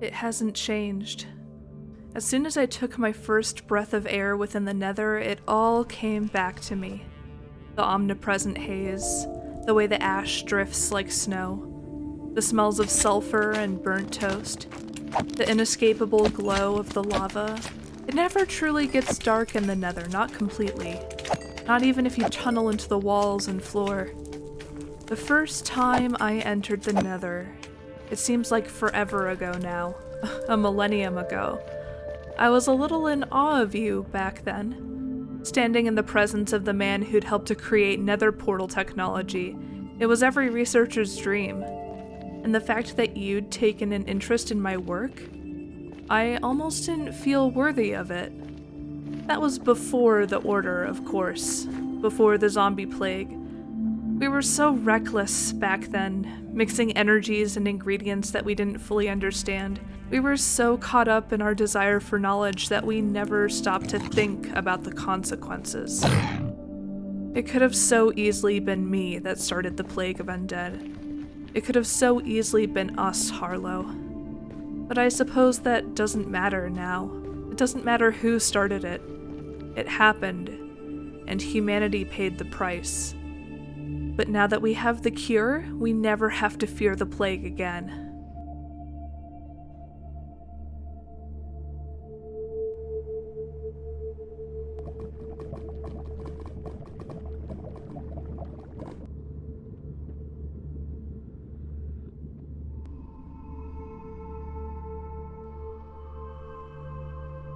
It hasn't changed. As soon as I took my first breath of air within the Nether, it all came back to me. The omnipresent haze, the way the ash drifts like snow, the smells of sulfur and burnt toast, the inescapable glow of the lava. It never truly gets dark in the Nether, not completely. Not even if you tunnel into the walls and floor. The first time I entered the Nether, it seems like forever ago now, a millennium ago. I was a little in awe of you back then. Standing in the presence of the man who'd helped to create Nether portal technology, it was every researcher's dream. And the fact that you'd taken an interest in my work, I almost didn't feel worthy of it. That was before the Order, of course, before the zombie plague. We were so reckless back then, mixing energies and ingredients that we didn't fully understand. We were so caught up in our desire for knowledge that we never stopped to think about the consequences. It could have so easily been me that started the plague of undead. It could have so easily been us, Harlow. But I suppose that doesn't matter now. It doesn't matter who started it. It happened, and humanity paid the price. But now that we have the cure, we never have to fear the plague again.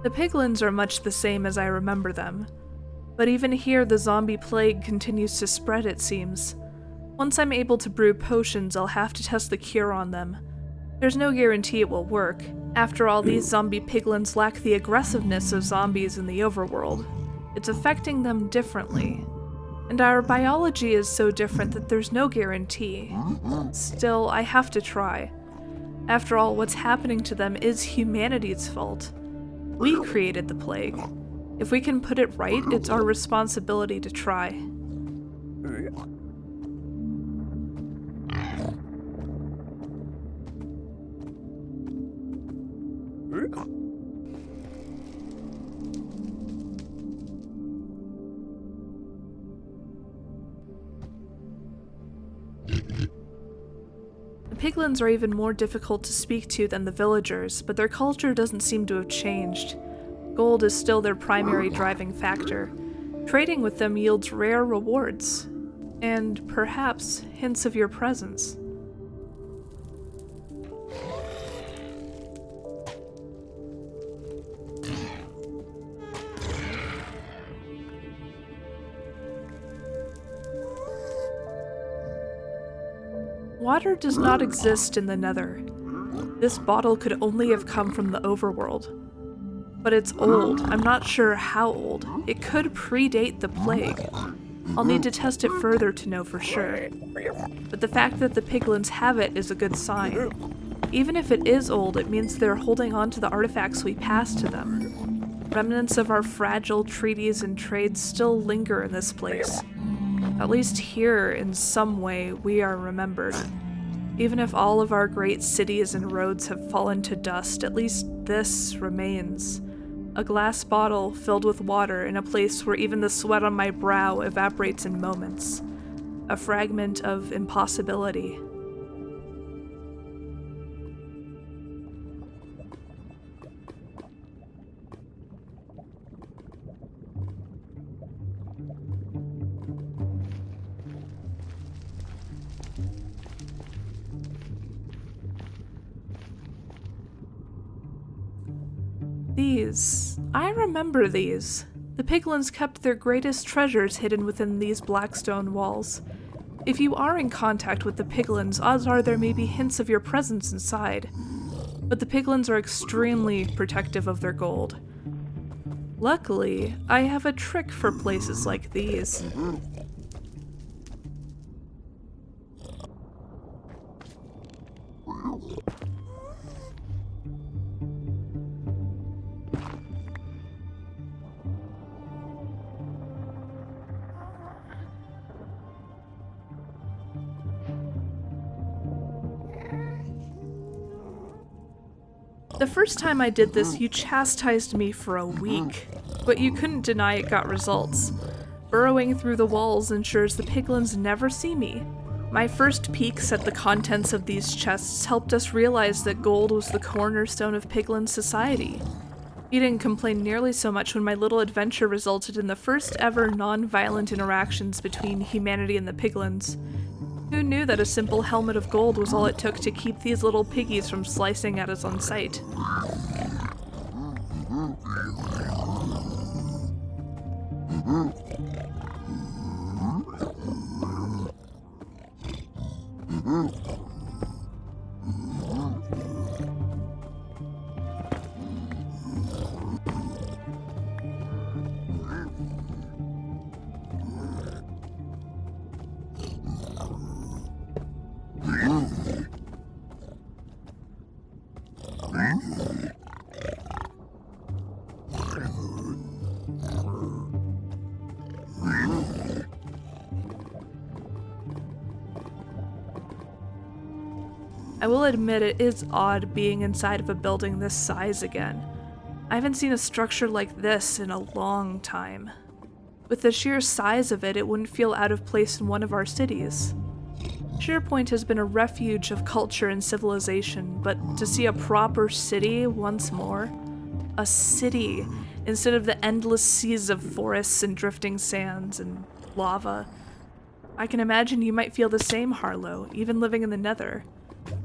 The piglins are much the same as I remember them, but even here the zombie plague continues to spread, it seems. Once I'm able to brew potions, I'll have to test the cure on them. There's no guarantee it will work. After all, these zombie piglins lack the aggressiveness of zombies in the overworld. It's affecting them differently. And our biology is so different that there's no guarantee. Still, I have to try. After all, what's happening to them is humanity's fault. We created the plague. If we can put it right, it's our responsibility to try. The piglins are even more difficult to speak to than the villagers, but their culture doesn't seem to have changed. Gold is still their primary driving factor. Trading with them yields rare rewards, and perhaps hints of your presence. Water does not exist in the Nether. This bottle could only have come from the overworld. But it's old. I'm not sure how old. It could predate the plague. I'll need to test it further to know for sure. But the fact that the piglins have it is a good sign. Even if it is old, it means they're holding on to the artifacts we passed to them. Remnants of our fragile treaties and trades still linger in this place. At least here, in some way, we are remembered. Even if all of our great cities and roads have fallen to dust, at least this remains. A glass bottle filled with water in a place where even the sweat on my brow evaporates in moments. A fragment of impossibility. I remember these. The piglins kept their greatest treasures hidden within these black stone walls. If you are in contact with the piglins, odds are there may be hints of your presence inside. But the piglins are extremely protective of their gold. Luckily, I have a trick for places like these. The first time I did this, you chastised me for a week, but you couldn't deny it got results. Burrowing through the walls ensures the piglins never see me. My first peeks at the contents of these chests helped us realize that gold was the cornerstone of piglin society. You didn't complain nearly so much when my little adventure resulted in the first ever non-violent interactions between humanity and the piglins. Who knew that a simple helmet of gold was all it took to keep these little piggies from slicing at us on sight? I will admit it is odd being inside of a building this size again. I haven't seen a structure like this in a long time. With the sheer size of it, it wouldn't feel out of place in one of our cities. Sheerpoint has been a refuge of culture and civilization, but to see a proper city once more, a city instead of the endless seas of forests and drifting sands and lava, I can imagine you might feel the same, Harlow, even living in the Nether.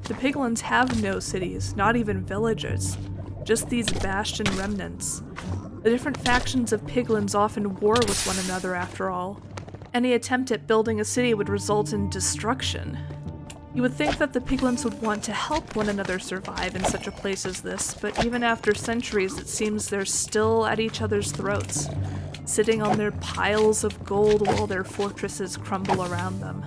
The piglins have no cities, not even villages, just these bastion remnants. The different factions of piglins often war with one another after all. Any attempt at building a city would result in destruction. You would think that the piglins would want to help one another survive in such a place as this, but even after centuries it seems they're still at each other's throats, sitting on their piles of gold while their fortresses crumble around them.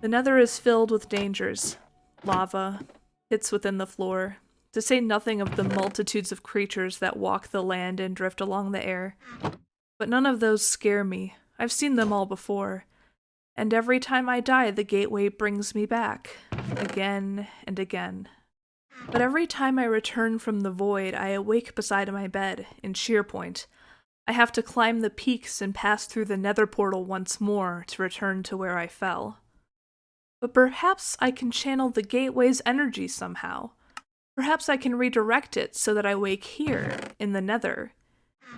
The Nether is filled with dangers. Lava, pits within the floor, to say nothing of the multitudes of creatures that walk the land and drift along the air. But none of those scare me. I've seen them all before. And every time I die, the gateway brings me back. Again and again. But every time I return from the void, I awake beside my bed, in Sheerpoint. I have to climb the peaks and pass through the Nether portal once more to return to where I fell. But perhaps I can channel the gateway's energy somehow. Perhaps I can redirect it so that I wake here, in the Nether.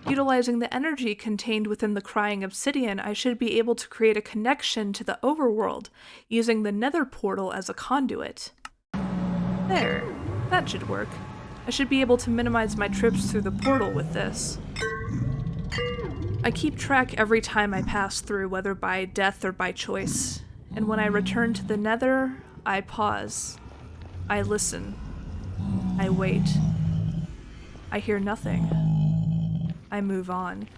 Utilizing the energy contained within the crying obsidian, I should be able to create a connection to the overworld, using the Nether portal as a conduit. There. That should work. I should be able to minimize my trips through the portal with this. I keep track every time I pass through, whether by death or by choice. And when I return to the Nether, I pause. I listen. I wait. I hear nothing. I move on.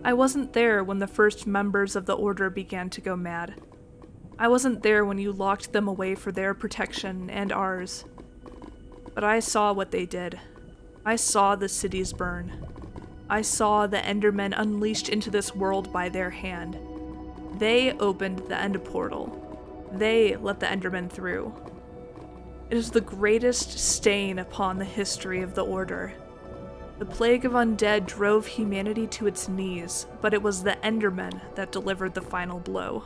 I wasn't there when the first members of the Order began to go mad. I wasn't there when you locked them away for their protection and ours. But I saw what they did. I saw the cities burn. I saw the Endermen unleashed into this world by their hand. They opened the End portal. They let the Endermen through. It is the greatest stain upon the history of the Order. The plague of undead drove humanity to its knees, but it was the Endermen that delivered the final blow.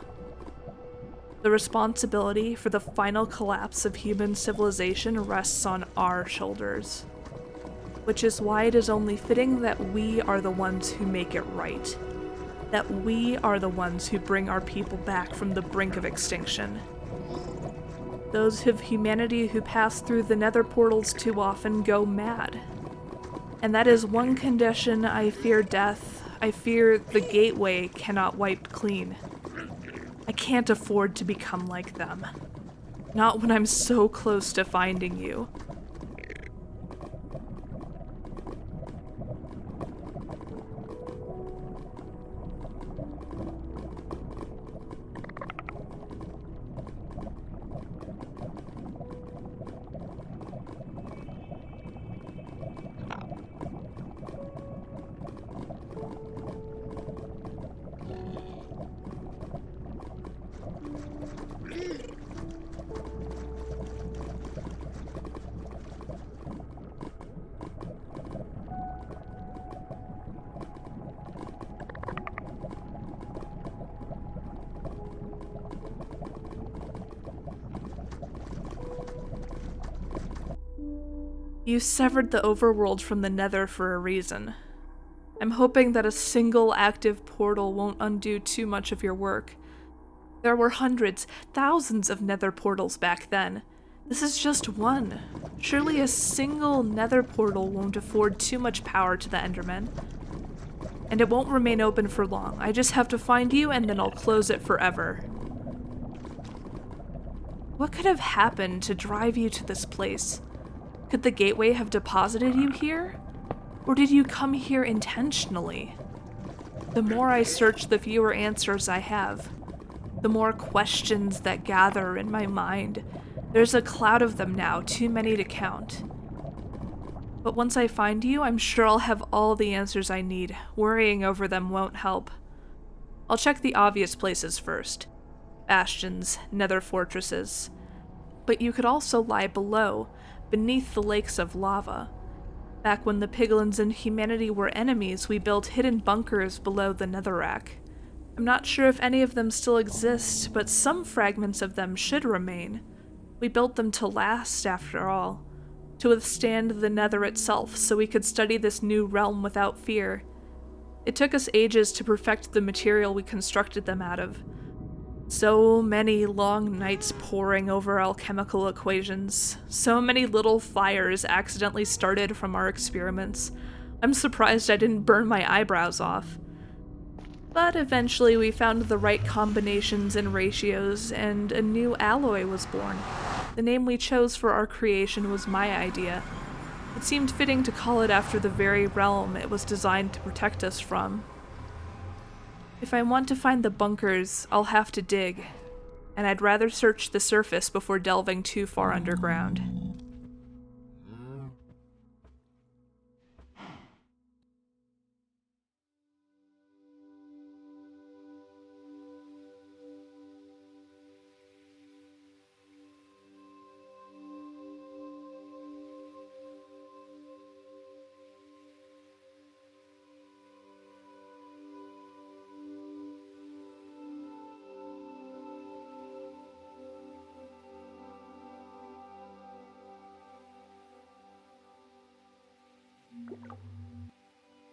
The responsibility for the final collapse of human civilization rests on our shoulders, which is why it is only fitting that we are the ones who make it right, that we are the ones who bring our people back from the brink of extinction. Those of humanity who pass through the Nether portals too often go mad. And that is one condition I fear death. I fear the gateway cannot wipe clean. I can't afford to become like them. Not when I'm so close to finding you. You severed the overworld from the Nether for a reason. I'm hoping that a single active portal won't undo too much of your work. There were hundreds, thousands of Nether portals back then. This is just one. Surely a single Nether portal won't afford too much power to the Endermen. And it won't remain open for long. I just have to find you and then I'll close it forever. What could have happened to drive you to this place? Could the gateway have deposited you here? Or did you come here intentionally? The more I search, the fewer answers I have. The more questions that gather in my mind. There's a cloud of them now, too many to count. But once I find you, I'm sure I'll have all the answers I need. Worrying over them won't help. I'll check the obvious places first. Bastions, nether fortresses. But you could also lie below, beneath the lakes of lava. Back when the piglins and humanity were enemies, we built hidden bunkers below the netherrack. I'm not sure if any of them still exist, but some fragments of them should remain. We built them to last, after all. To withstand the nether itself, so we could study this new realm without fear. It took us ages to perfect the material we constructed them out of. So many long nights poring over alchemical equations. So many little fires accidentally started from our experiments. I'm surprised I didn't burn my eyebrows off. But eventually we found the right combinations and ratios, and a new alloy was born. The name we chose for our creation was my idea. It seemed fitting to call it after the very realm it was designed to protect us from. If I want to find the bunkers, I'll have to dig, and I'd rather search the surface before delving too far underground.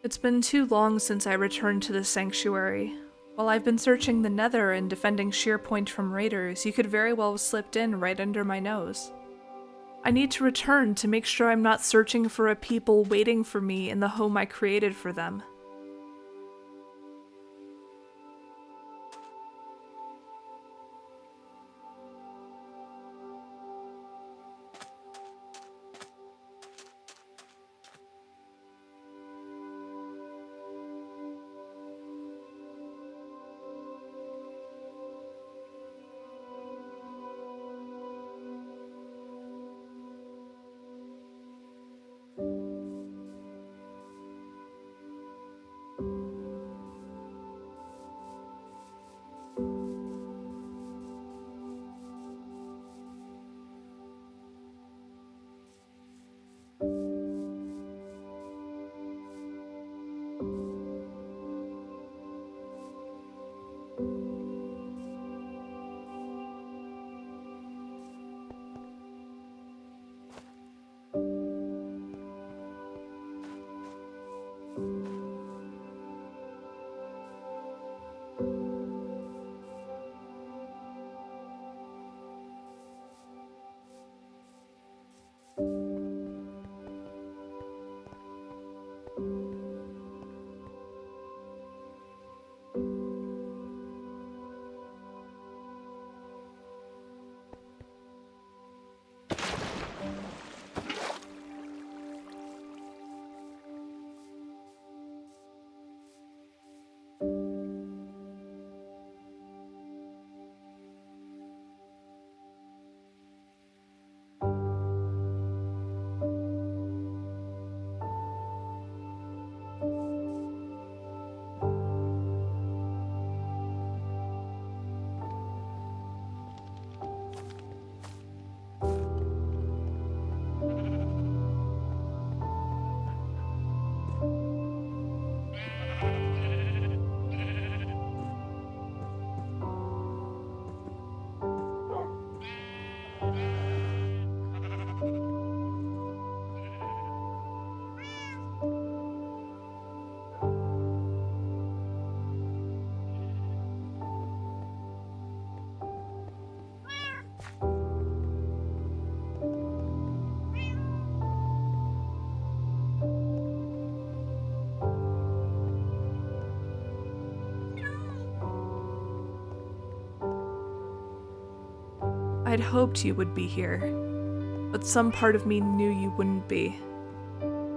It's been too long since I returned to the sanctuary. While I've been searching the Nether and defending Sheerpoint from raiders, you could very well have slipped in right under my nose. I need to return to make sure I'm not searching for a people waiting for me in the home I created for them. I'd hoped you would be here, but some part of me knew you wouldn't be,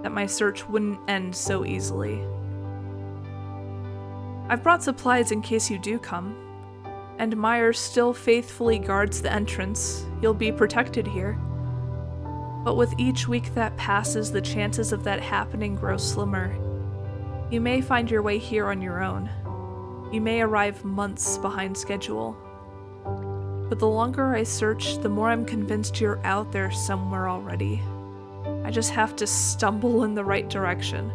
that my search wouldn't end so easily. I've brought supplies in case you do come, and Meyer still faithfully guards the entrance. You'll be protected here. But with each week that passes, the chances of that happening grow slimmer. You may find your way here on your own. You may arrive months behind schedule. But the longer I search, the more I'm convinced you're out there somewhere already. I just have to stumble in the right direction.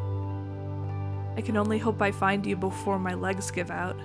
I can only hope I find you before my legs give out.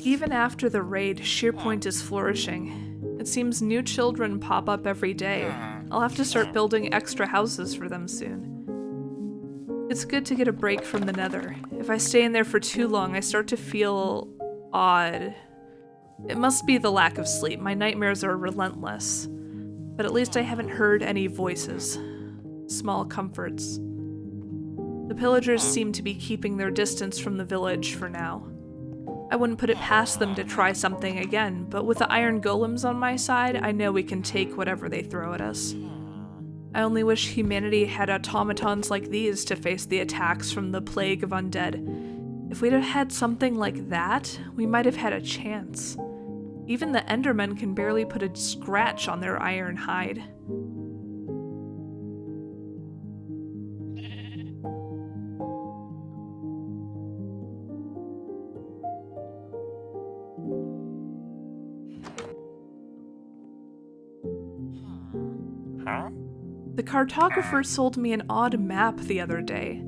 Even after the raid, Shearpoint is flourishing. It seems new children pop up every day. I'll have to start building extra houses for them soon. It's good to get a break from the Nether. If I stay in there for too long, I start to feel odd. It must be the lack of sleep. My nightmares are relentless. But at least I haven't heard any voices. Small comforts. The pillagers seem to be keeping their distance from the village for now. I wouldn't put it past them to try something again, but with the iron golems on my side, I know we can take whatever they throw at us. I only wish humanity had automatons like these to face the attacks from the plague of undead. If we'd have had something like that, we might have had a chance. Even the Endermen can barely put a scratch on their iron hide. The cartographer sold me an odd map the other day.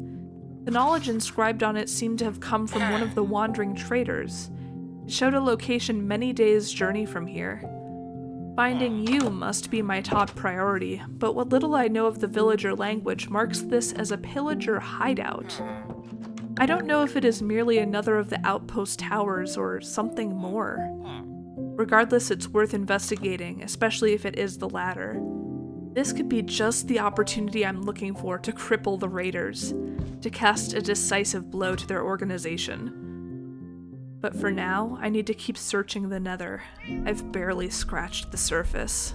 The knowledge inscribed on it seemed to have come from one of the wandering traders. It showed a location many days' journey from here. Finding you must be my top priority, but what little I know of the villager language marks this as a pillager hideout. I don't know if it is merely another of the outpost towers or something more. Regardless, it's worth investigating, especially if it is the latter. This could be just the opportunity I'm looking for to cripple the raiders, to cast a decisive blow to their organization. But for now, I need to keep searching the Nether. I've barely scratched the surface.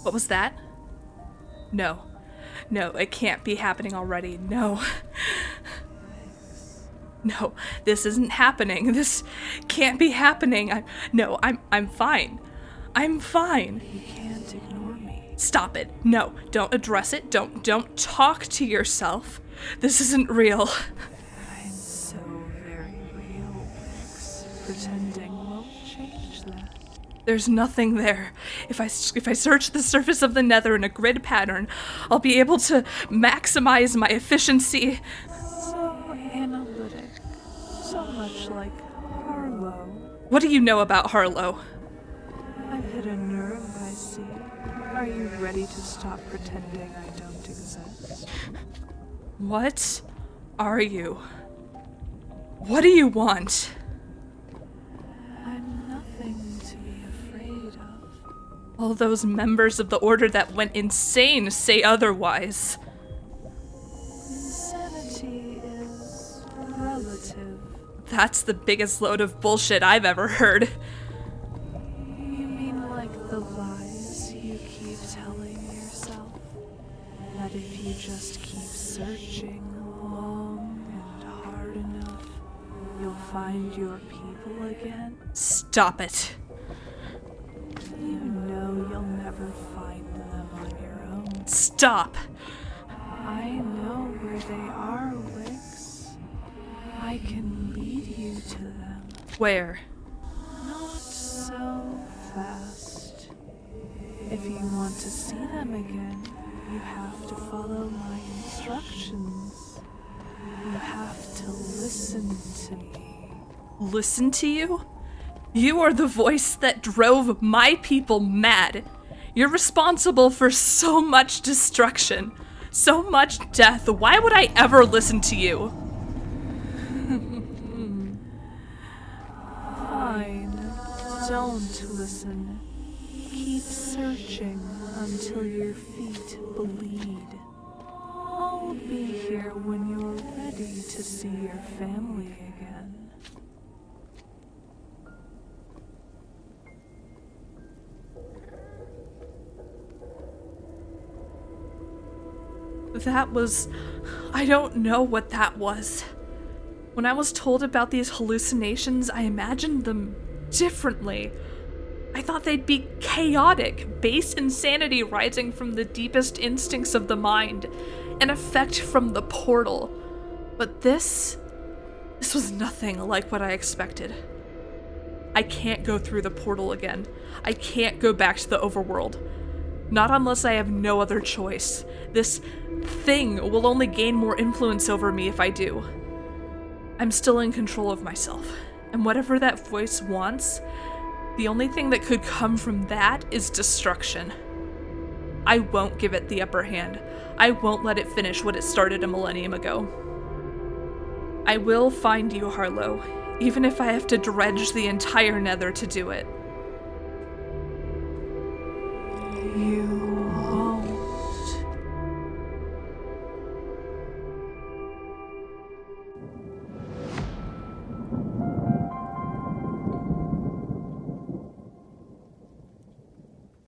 What was that? No. No, it can't be happening already. No. No, this isn't happening. This can't be happening. I'm fine. I'm fine. You can't ignore me. Stop it. No, don't address it. Don't talk to yourself. This isn't real. I'm so very real, Vix. Pretending won't change that. There's nothing there. If I search the surface of the Nether in a grid pattern, I'll be able to maximize my efficiency. So analytic. So much like Harlow. What do you know about Harlow? I've hit a nerve, I see. Are you ready to stop pretending I don't exist? What are you? What do you want? I'm nothing to be afraid of. All those members of the Order that went insane say otherwise. Insanity is relative. That's the biggest load of bullshit I've ever heard. You mean like the lies you keep telling yourself? That if you just keep searching long and hard enough, you'll find your people again? Stop it. You know you'll never find them on your own. Stop. I know where they are, Wix. I can lead you to them. Where? Not so fast. If you want to see them again, you have to follow my instructions. You have to listen to me. Listen to you? You are the voice that drove my people mad. You're responsible for so much destruction, so much death. Why would I ever listen to you? Fine. Don't listen. Keep searching until your feet bleed. I'll be here when you're ready to see your family again. That was... I don't know what that was. When I was told about these hallucinations, I imagined them differently. I thought they'd be chaotic, base insanity rising from the deepest instincts of the mind, an effect from the portal. But this was nothing like what I expected. I can't go through the portal again. I can't go back to the overworld. Not unless I have no other choice. This thing will only gain more influence over me if I do. I'm still in control of myself. And whatever that voice wants, the only thing that could come from that is destruction. I won't give it the upper hand. I won't let it finish what it started a millennium ago. I will find you, Harlow, even if I have to dredge the entire Nether to do it. You